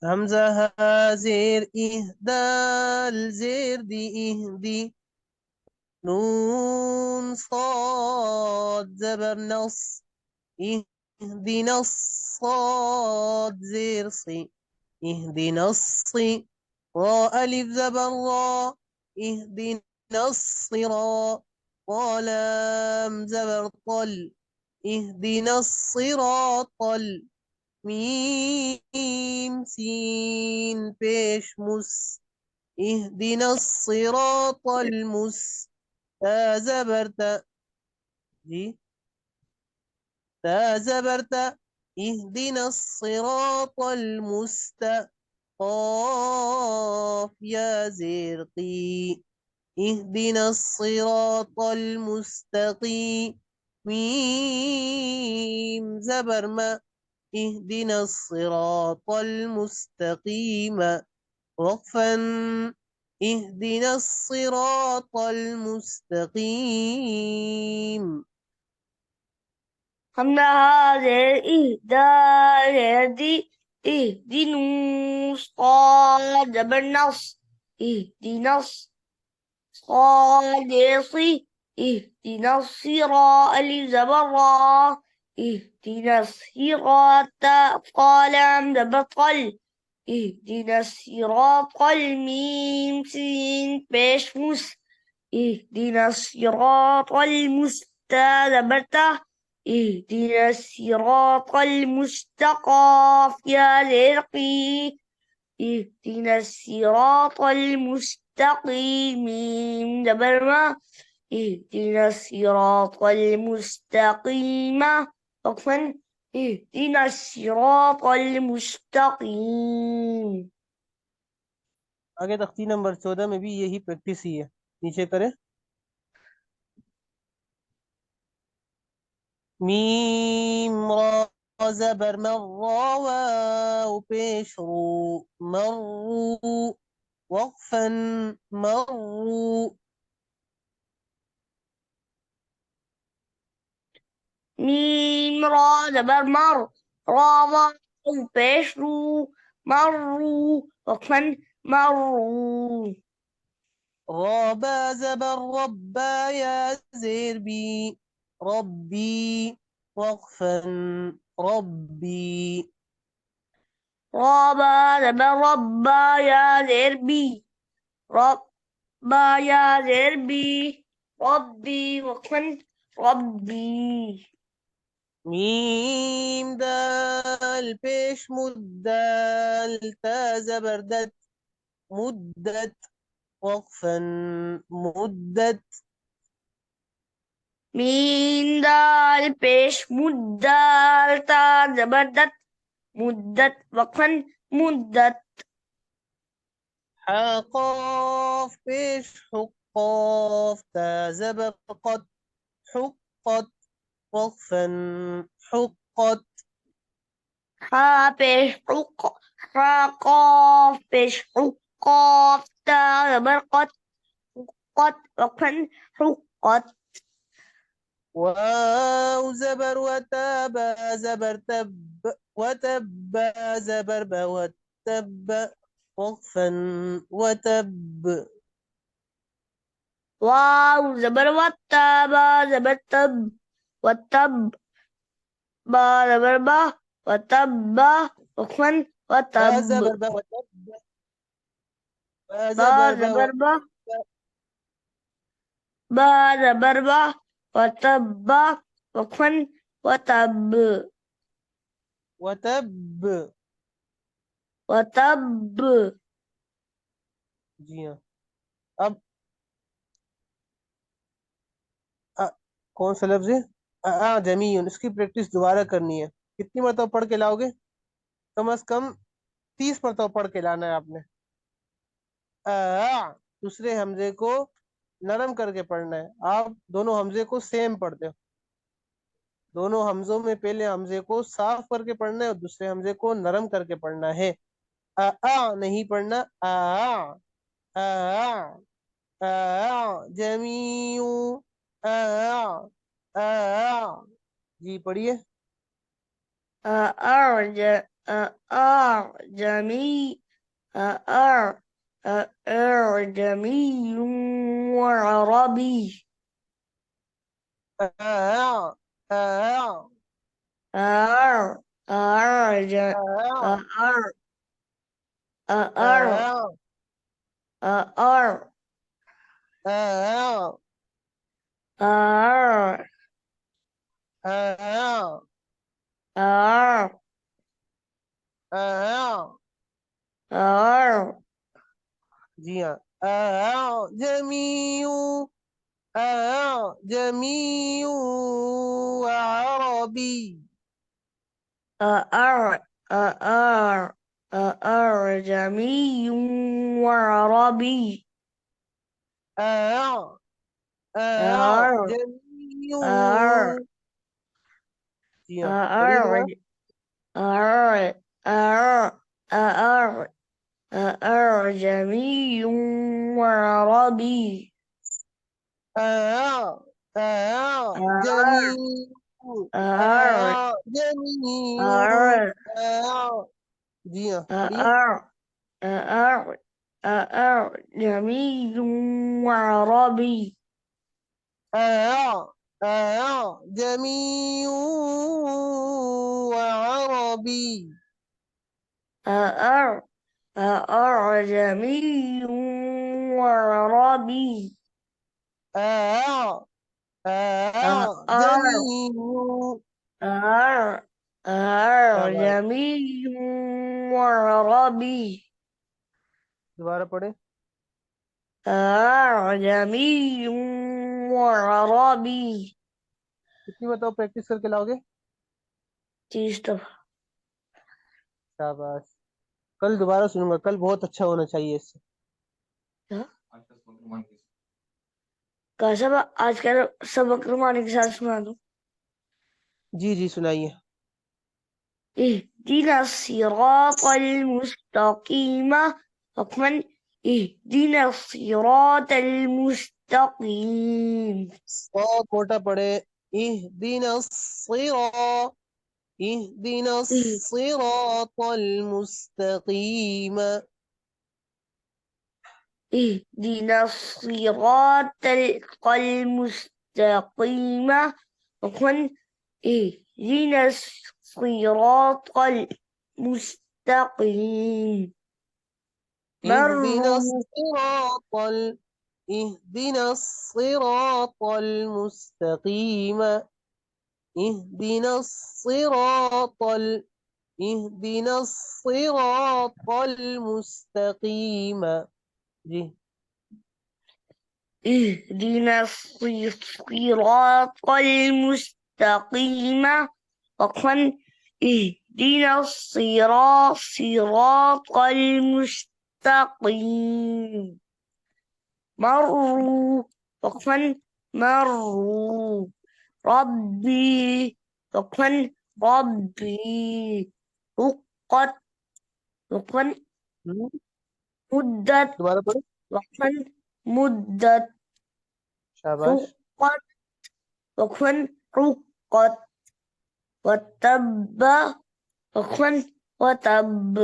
همزة ها زير دال زير دي دي. نون صاد زبر نص اهدنا الصاد زير صي اهدنا الصي. را ألف زبر را اهدنا الصراط. ولام زبر طل اهدنا الصراط. ميم سين بيش مس اهدنا الصراط تا زبرت جي تا زبرت اهدنا الصراط قاف يا زرقي اهدنا الصراط المستقيم. ميم زبر ما اهدنا الصراط المستقيم. وقفا اهدنا الصراط المستقيم. همنا هذه إهدى يهدي اهدنا صاد بالنص اهدنا صاد يصي اهدنا الصراط الزبرا اهدنا الصراط قال بطل اهدنا الصراط الميم سين بشمس اهدنا الصراط المستقيم اهدنا الصراط المستقيم يا زرقي اهدنا الصراط المستقيم دبرنا اهدنا الصراط المستقيم وقفا اهدنا الصراط المستقيم. आगे तख्ती नंबर 14 में भी यही प्रैक्टिस ही है। नीचे करें। मीम را زبر مرة واو पेश रू مروا وقفا مروا. ميم را زبر مر را واو پیش رو مروا وقفا مروا. رابا زبر ربا يا زير بي ربي وقفا ربي. رابا زبر ربا يا زربي ربا يا زربي ربي وقفا ربي. ميم دال بيش مدال تا زبردت مدت وقفا مدت. مين دال پیش مدال تا زبردت مدت وقفا مدت. حقاف بيش حقاف تا زبرقت حقت وقفا حقت. حا پیش حق حا قاف پیش حقاف تا زبرقت قد وقفا حقت. واو زبر وتابا زبر تب وتبا زبر با وتب وقفا وتب. واو زبر وتابا زبر تب وتب با زبر با وتب وقفا با وتب زبر با وتب با با زبر با زبر با وتب با زبر با وتب وقفا وتب وتب. وتب. जी हाँ। अब अ, कौन सा लफ्ज है जमीन, इसकी प्रैक्टिस दोबारा करनी है। कितनी मरतबा पढ़ के लाओगे? कम से कम 30 मरतबा पढ़ के लाना है आपने। दूसरे हमजे को नरम करके पढ़ना है। आप दोनों हमजे को सेम पढ़ते हो। दोनों हमजों में पहले हमजे को साफ करके पढ़ना है और दूसरे हमजे को नरम करके पढ़ना है। नहीं पढ़ना आ जमीयू आ जी पढ़िए। أرج أرجموا أعجمي وعربي. أع أع أعر أعرج أع أعر أعر أع أعر أع أعر أع أعر أع أعر जी हाँ أعجمي أعجمي وعربي أعر أعر أعجمي وعربي. أع أعر أعجمي أعر जी हाँ पढ़िए दोबारा أعر أعر أعر أعر أعجمي وعربي. أع أعر أعجمي أعر أعجمي أعر أع जी हाँ पढ़िए أعر أعجمي وعربي. أعجمي وعربي أعر أعجمي وعربي. أع أعر أعجمي शाबाश أعجمي وعربي. दोबारा पढ़े أعجمي وعربي. कितनी बताओ प्रैक्टिस करके लाओगे 30 दफा। शाबाश कल दोबारा सुनूंगा कल बहुत अच्छा होना चाहिए इससे कहा सब आज का सबक रुमानी के साथ सुना दूं। जी जी सुनाइए اهدنا الصراط المستقيم. حكما اهدنا الصراط المستقيم. बहुत मोटा पढ़े इहदिना الصراط اهدنا اه- الصراط المستقيم اهدنا الصراط المستقيم. حكما اهدنا الصراط المستقيم. اهدنا مروا اهدنا الصراط المستقيم اهدنا الصراط اهدنا الصراط المستقيم जी اهدنا الصراط المستقيم. وقفا اهدنا صراط المستقيم. مروا. وقفا مروا. ربي. وقفا ربي. رقت. وقفا हम्म, مدت. दोबारा पढ़ो وقفا مدت. शाबाश رقت. وقفا رقت. وتب. وقفا وتب.